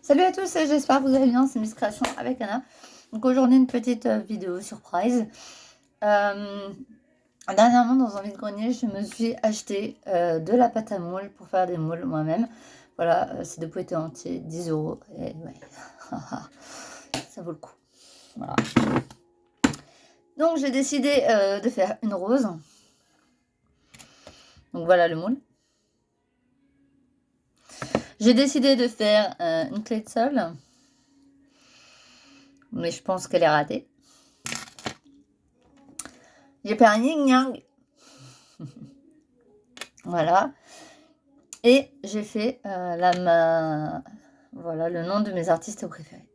Salut à tous, j'espère que vous allez bien, c'est Miss Création avec Anna. Donc aujourd'hui une petite vidéo surprise. Dernièrement dans un vide-grenier, je me suis acheté de la pâte à moule pour faire des moules moi-même. Voilà, c'est de poêter entier, 10 €. Et ouais, ça vaut le coup. Voilà. Donc j'ai décidé de faire une rose. Donc voilà le moule. J'ai décidé de faire une clé de sol. Mais je pense qu'elle est ratée. J'ai fait un yin-yang. Voilà. Et j'ai fait voilà, le nom de mes artistes préférés.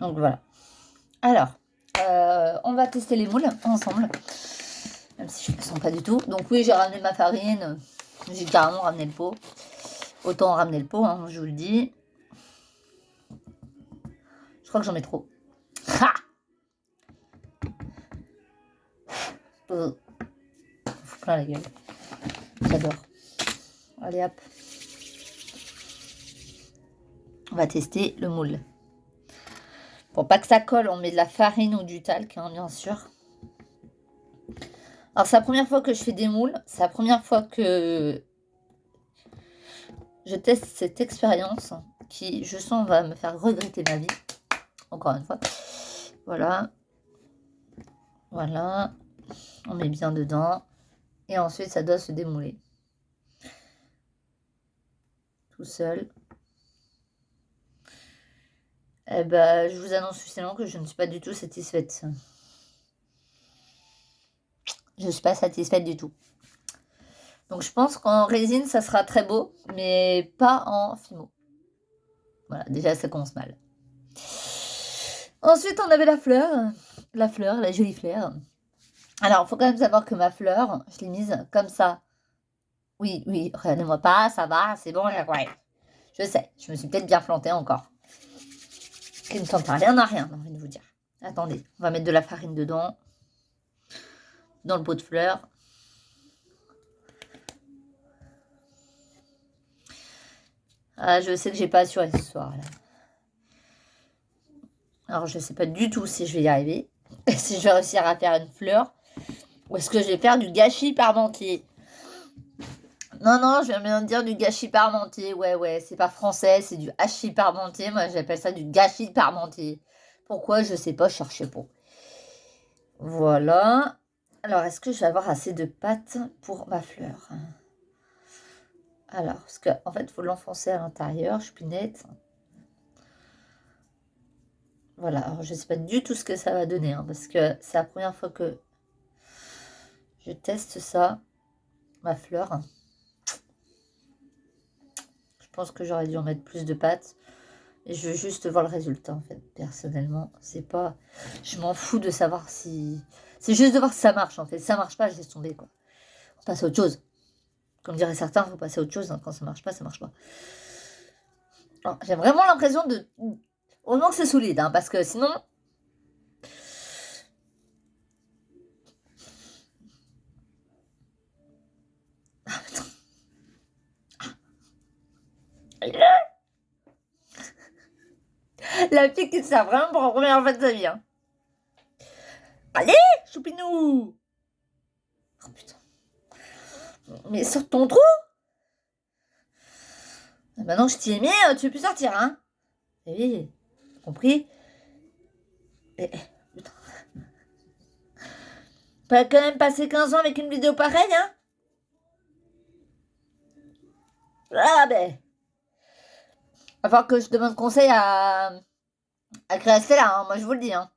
Donc voilà. Alors, on va tester les moules ensemble. Même si je ne le sens pas du tout. Donc oui, j'ai ramené ma farine. J'ai carrément ramené le pot. Autant ramener le pot, hein, je vous le dis. Je crois que j'en mets trop. Ha! Faut plein la gueule. J'adore. Allez hop. On va tester le moule. Pour pas que ça colle, on met de la farine ou du talc, hein, bien sûr. Alors, c'est la première fois que je fais des moules. C'est la première fois que je teste cette expérience qui, je sens, va me faire regretter ma vie. Encore une fois. Voilà. Voilà. On met bien dedans. Et ensuite, ça doit se démouler. Tout seul. Eh ben, je vous annonce officiellement que je ne suis pas du tout satisfaite. Je ne suis pas satisfaite du tout. Donc, je pense qu'en résine, ça sera très beau, mais pas en fimo. Voilà, déjà, ça commence mal. Ensuite, on avait la fleur, la jolie fleur. Alors, il faut quand même savoir que ma fleur, je l'ai mise comme ça. Oui, regardez-moi pas, ça va, c'est bon, ouais. Je sais, je me suis peut-être bien plantée encore. Qui ne tente rien à rien, j'ai envie de vous dire. Attendez, on va mettre de la farine dedans. Dans le pot de fleurs. Ah, je sais que j'ai pas assuré ce soir, là. Alors, je sais pas du tout si je vais y arriver. Si je vais réussir à faire une fleur. Ou est-ce que je vais faire du gâchis parmentier? Non, je viens bien de dire du gâchis parmentier. Ouais, c'est pas français, c'est du hachis parmentier. Moi, j'appelle ça du gâchis parmentier. Pourquoi? Je sais pas, cherchez pas. Voilà. Alors, est-ce que je vais avoir assez de pâte pour ma fleur? Alors, parce qu'en fait, il faut l'enfoncer à l'intérieur, je suis nette. Voilà, alors je ne sais pas du tout ce que ça va donner, hein, parce que c'est la première fois que je teste ça, ma fleur. Je pense que j'aurais dû en mettre plus de pâte. Et je veux juste voir le résultat, en fait, personnellement. C'est pas... Je m'en fous de savoir si... C'est juste de voir si ça marche, en fait. Si ça marche pas, je laisse tomber, quoi. On passe à autre chose. Comme diraient certains, il faut passer à autre chose, hein. Quand ça marche pas, ça marche pas. J'ai vraiment l'impression de... Heureusement que c'est solide, hein, parce que sinon... La fille qui se sert vraiment pour la première fois de sa vie. Hein. Allez, choupinou! Oh putain. Mais sors ton trou! Maintenant je t'y ai mis, tu veux plus sortir, hein? Oui, compris? Putain. Pas quand même passer 15 ans avec une vidéo pareille, hein? Ah ben. Va falloir que je demande conseil à Créastella, hein, moi je vous le dis, hein.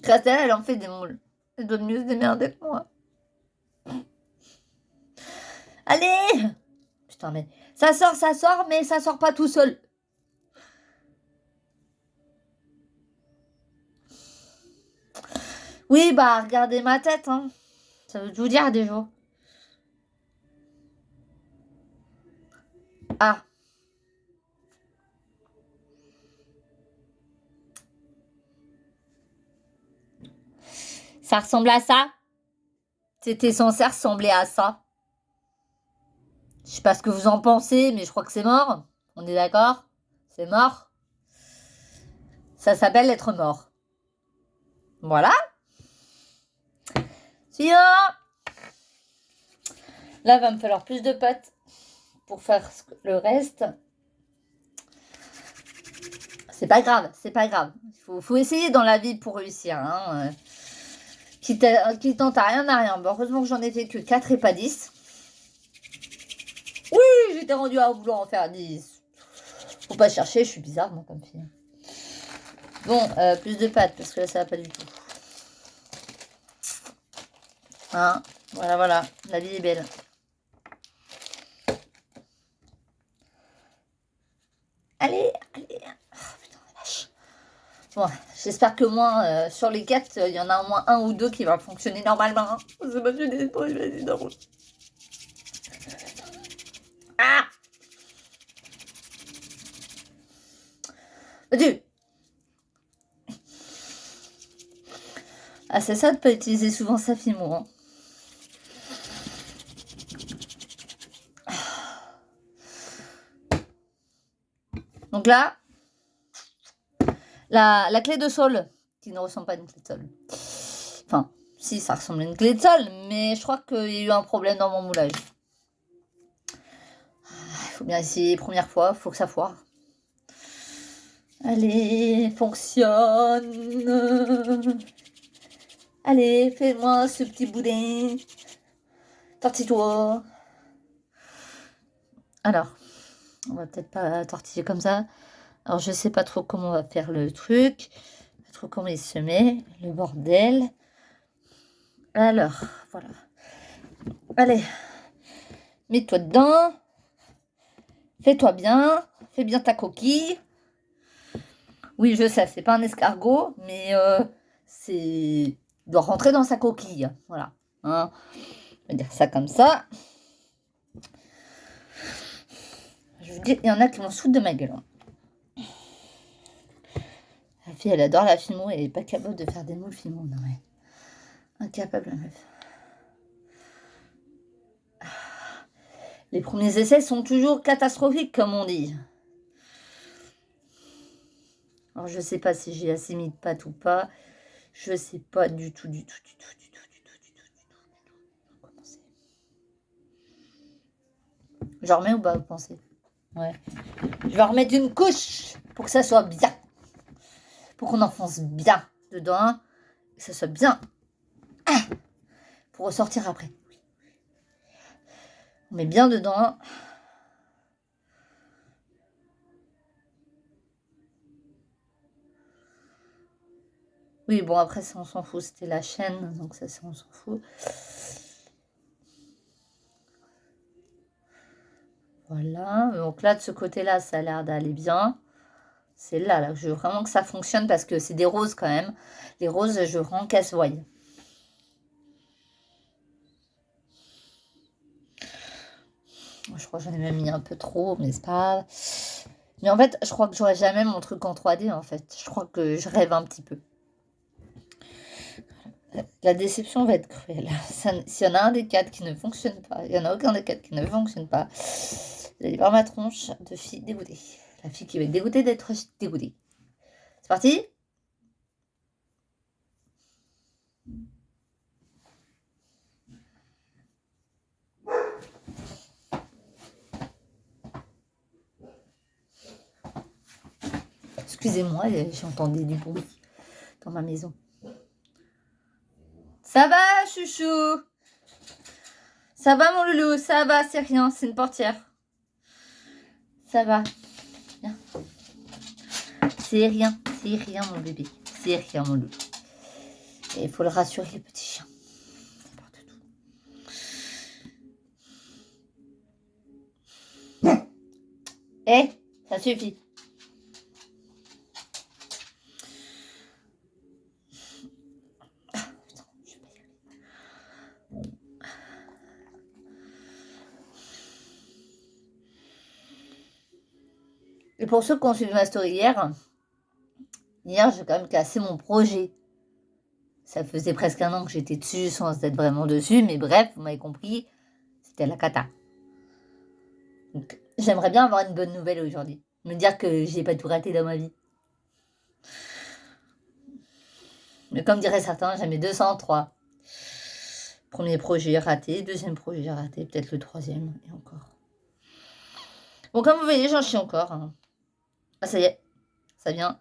Créastella, elle en fait des moules. Elle doit mieux se démerder que moi. Allez! Putain, mais ça sort, mais ça sort pas tout seul. Oui, bah, regardez ma tête, hein. Ça veut tout dire, déjà. Ah. Ça ressemble à ça? C'était censé ressembler à ça. Je sais pas ce que vous en pensez, mais je crois que c'est mort. On est d'accord? C'est mort. Ça s'appelle être mort. Voilà. Suivant. Là, va me falloir plus de pâtes pour faire le reste. C'est pas grave, c'est pas grave. Il faut essayer dans la vie pour réussir. Hein. Qui tente à rien, à rien. Bon, heureusement que j'en ai fait que 4 et pas 10. Oui, j'étais rendue à vouloir en faire 10. Faut pas chercher, je suis bizarre, moi, comme fille. Bon, plus de pâtes, parce que là, ça va pas du tout. Hein, voilà, voilà. La vie est belle. Allez, allez. Oh, putain, la vache. Bon, j'espère que moins, sur les 4, il y en a au moins 1 ou 2 qui vont fonctionner normalement. C'est pas fini, vas-y, non. Ah! Vas-y. Ah, c'est ça de pas utiliser souvent sa fimo. Hein. Donc là, la clé de sol, qui ne ressemble pas à une clé de sol. Enfin, si, ça ressemble à une clé de sol, mais je crois qu'il y a eu un problème dans mon moulage. Il faut bien essayer, première fois, il faut que ça foire. Allez, fonctionne. Allez, fais-moi ce petit boudin. Tortille-toi. Alors, on va peut-être pas tortiller comme ça. Alors, je sais pas trop comment on va faire le truc. Pas trop comment il se met. Le bordel. Alors, voilà. Allez. Mets-toi dedans. Fais-toi bien. Fais bien ta coquille. Oui, je sais, c'est pas un escargot, mais c'est... Il doit rentrer dans sa coquille. Voilà. Hein. On va dire ça comme ça. Je vous dis, il y en a qui vont se foutre de ma gueule. Hein. La fille, elle adore la fimo, elle est pas capable de faire des moules fimo. Non, mais... Incapable, la meuf. Les premiers essais sont toujours catastrophiques, comme on dit. Alors, je sais pas si j'ai assez mis de pâte ou pas. Je sais pas du tout. Commencer. Je remets ou pas, vous pensez? Ouais. Je vais remettre une couche pour que ça soit bien. Pour qu'on enfonce bien dedans. Que ça soit bien. Ah, pour ressortir après. On met bien dedans. Oui, bon, après, ça, on s'en fout. C'était la chaîne, donc ça, on s'en fout. Voilà. Donc là, de ce côté-là, ça a l'air d'aller bien. C'est là que je veux vraiment que ça fonctionne parce que c'est des roses quand même. Les roses, je veux vraiment qu'elles se voient. Je crois que j'en ai même mis un peu trop, mais c'est pas... Mais en fait, je crois que j'aurai jamais mon truc en 3D, en fait. Je crois que je rêve un petit peu. La déception va être cruelle. S'il y en a un des 4 qui ne fonctionne pas, il n'y en a aucun des 4 qui ne fonctionne pas, vous allez voir ma tronche de fille dégoûtée. La fille qui va être dégoûtée d'être dégoûtée. C'est parti? Excusez-moi, j'ai entendu du bruit dans ma maison. Ça va, chouchou? Ça va, mon loulou? Ça va, c'est rien, c'est une portière. Ça va. Bien. C'est rien, mon bébé. C'est rien, mon loulou. Et il faut le rassurer, le petit chien. Eh, ça suffit. Et pour ceux qui ont suivi ma story hier, j'ai quand même cassé mon projet. Ça faisait presque 1 an que j'étais dessus sans être vraiment dessus, mais bref, vous m'avez compris, c'était la cata. Donc, J'aimerais bien avoir une bonne nouvelle aujourd'hui. Me dire que j'ai pas tout raté dans ma vie. Mais comme diraient certains, j'ai mes 203. Premier projet raté, deuxième projet raté, peut-être le troisième, et encore. Bon, comme vous voyez, j'en chie encore. Hein. Ah, ça y est, ça vient.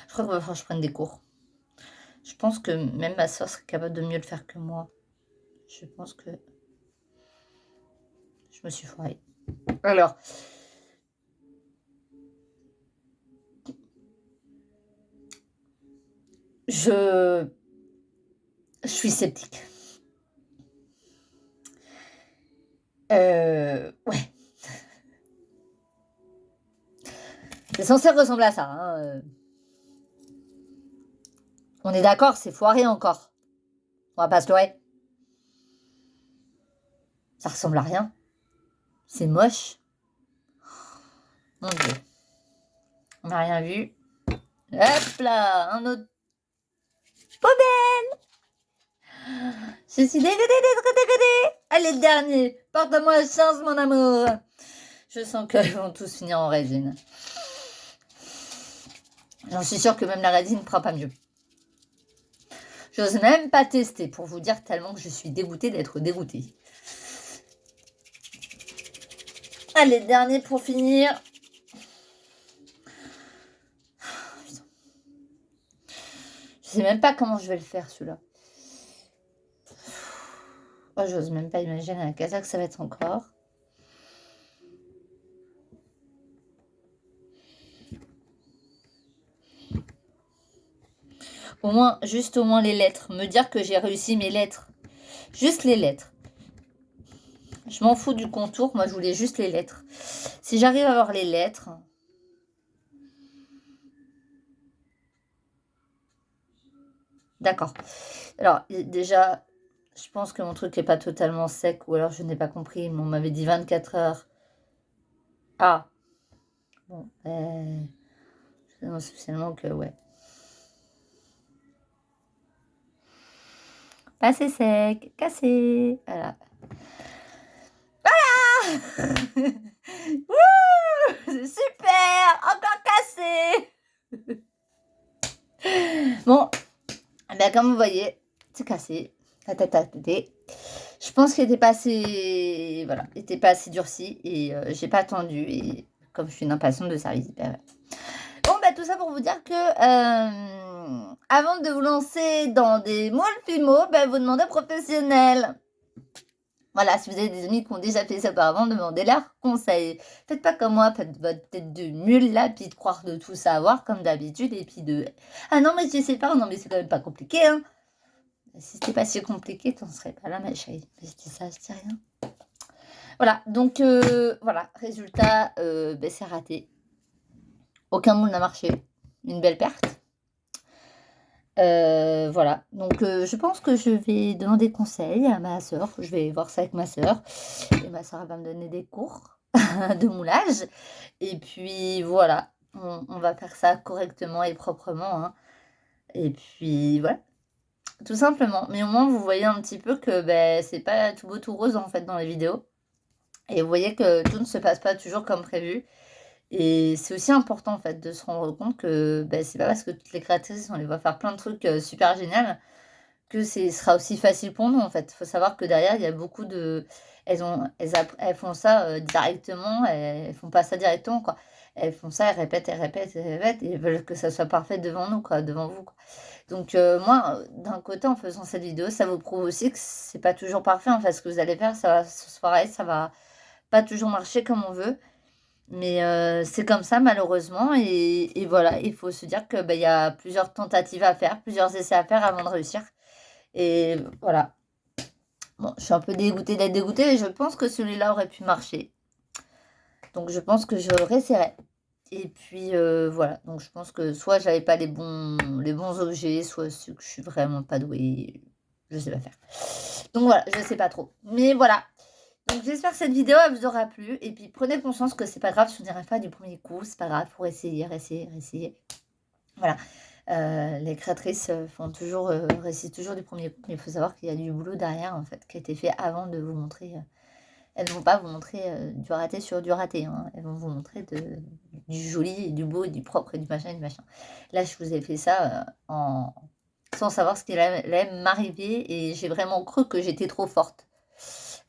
Je crois qu'il va falloir que je prenne des cours. Je pense que même ma soeur serait capable de mieux le faire que moi. Je pense que je me suis foirée. Alors, je suis sceptique. Ouais. C'est censé ressembler à ça. Hein. On est d'accord, c'est foiré encore. On va pas se leurrer. Ça ressemble à rien. C'est moche. Mon Dieu. On n'a rien vu. Hop là, un autre. Poubelle. Je suis dégoûtée. Allez, le dernier. Porte-moi chance, mon amour. Je sens qu'ils vont tous finir en résine. J'en suis sûre que même la résine ne fera pas mieux. J'ose même pas tester pour vous dire tellement que je suis dégoûtée d'être dégoûtée. Allez, dernier pour finir. Je sais même pas comment je vais le faire, celui-là. Oh, j'ose même pas imaginer la casa que ça va être encore. Au moins les lettres. Me dire que j'ai réussi mes lettres. Juste les lettres. Je m'en fous du contour. Moi, je voulais juste les lettres. Si j'arrive à avoir les lettres... D'accord. Alors, déjà, je pense que mon truc n'est pas totalement sec. Ou alors, je n'ai pas compris. On m'avait dit 24 heures. Ah. Bon. Spécialement que, ouais. Pas assez sec. Cassé. Voilà. Wouh, c'est super. Encore cassé. Bon. Ben, comme vous voyez, c'est cassé. Je pense qu'il était pas assez... Voilà. Il était pas assez durci. Et j'ai pas attendu. Et comme je suis une impatiente de service. Ben, ouais. Bon, bah, tout ça pour vous dire que avant de vous lancer dans des moules fimo, bah, vous demandez professionnel. Voilà, si vous avez des amis qui ont déjà fait ça auparavant, demandez-leur conseil. Faites pas comme moi, faites votre tête de mule là, puis de croire de tout savoir comme d'habitude, et puis de... Ah non, mais je sais pas, non, mais c'est quand même pas compliqué, hein. Si c'était pas si compliqué, t'en serais pas là, ma chérie. Mais je dis ça, je dis rien. Voilà, donc voilà, résultat, bah, c'est raté. Aucun moule n'a marché. Une belle perte. Voilà, donc je pense que je vais demander conseil à ma soeur. Je vais voir ça avec ma soeur. Et ma soeur va me donner des cours de moulage. Et puis voilà, on va faire ça correctement et proprement. Hein. Et puis voilà, tout simplement. Mais au moins, vous voyez un petit peu que ben, c'est pas tout beau tout rose en fait dans les vidéos. Et vous voyez que tout ne se passe pas toujours comme prévu. Et c'est aussi important en fait de se rendre compte que ben, c'est pas parce que toutes les créatrices on les voit faire plein de trucs super génial que ce sera aussi facile pour nous en fait. Il faut savoir que derrière il y a beaucoup de... Elles font ça directement, elles font pas ça directement quoi. Elles font ça, elles répètent, et elles veulent que ça soit parfait devant nous quoi, devant vous quoi. Donc moi, d'un côté en faisant cette vidéo, ça vous prouve aussi que c'est pas toujours parfait en fait. Ce que vous allez faire, ça va pas toujours marcher comme on veut. Mais c'est comme ça malheureusement et voilà, il faut se dire que y a plusieurs tentatives à faire, plusieurs essais à faire avant de réussir. Et voilà. Bon, je suis un peu dégoûtée d'être dégoûtée, mais je pense que celui-là aurait pu marcher. Donc je pense que je réessayerai. Et puis voilà, donc je pense que soit j'avais pas les bons objets, soit que je suis vraiment pas douée, je sais pas faire. Donc voilà, je sais pas trop. Mais voilà. Donc j'espère que cette vidéo elle vous aura plu. Et puis prenez conscience que c'est pas grave si on n'y arrive pas du premier coup. C'est pas grave, faut essayer. Voilà. Les créatrices réussissent toujours du premier coup. Mais il faut savoir qu'il y a du boulot derrière en fait, qui a été fait avant de vous montrer elles ne vont pas vous montrer du raté sur du raté. Hein. Elles vont vous montrer du joli, et du beau, et du propre, et du machin, et du machin. Là, je vous ai fait ça sans savoir ce qui allait m'arriver. Et j'ai vraiment cru que j'étais trop forte.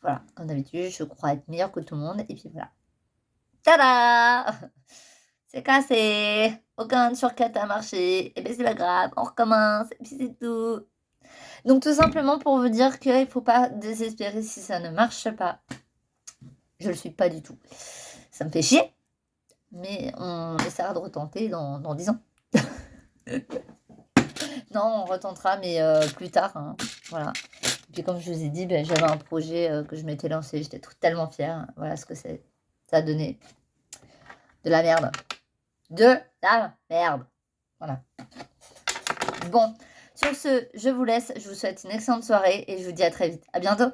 Voilà, comme d'habitude, je crois être meilleure que tout le monde. Et puis voilà. Tada! C'est cassé. Aucun sur 4 a marché. Et bien, c'est pas grave. On recommence. Et puis, c'est tout. Donc, tout simplement pour vous dire qu'il ne faut pas désespérer si ça ne marche pas. Je le suis pas du tout. Ça me fait chier. Mais on essaiera de retenter dans 10 ans. Non, on retentera, mais plus tard. Hein. Voilà. Et puis, comme je vous ai dit, ben, j'avais un projet que je m'étais lancé. J'étais tellement fière. Voilà ce que c'est. Ça a donné de la merde. De la merde. Voilà. Bon, sur ce, je vous laisse. Je vous souhaite une excellente soirée et je vous dis à très vite. À bientôt.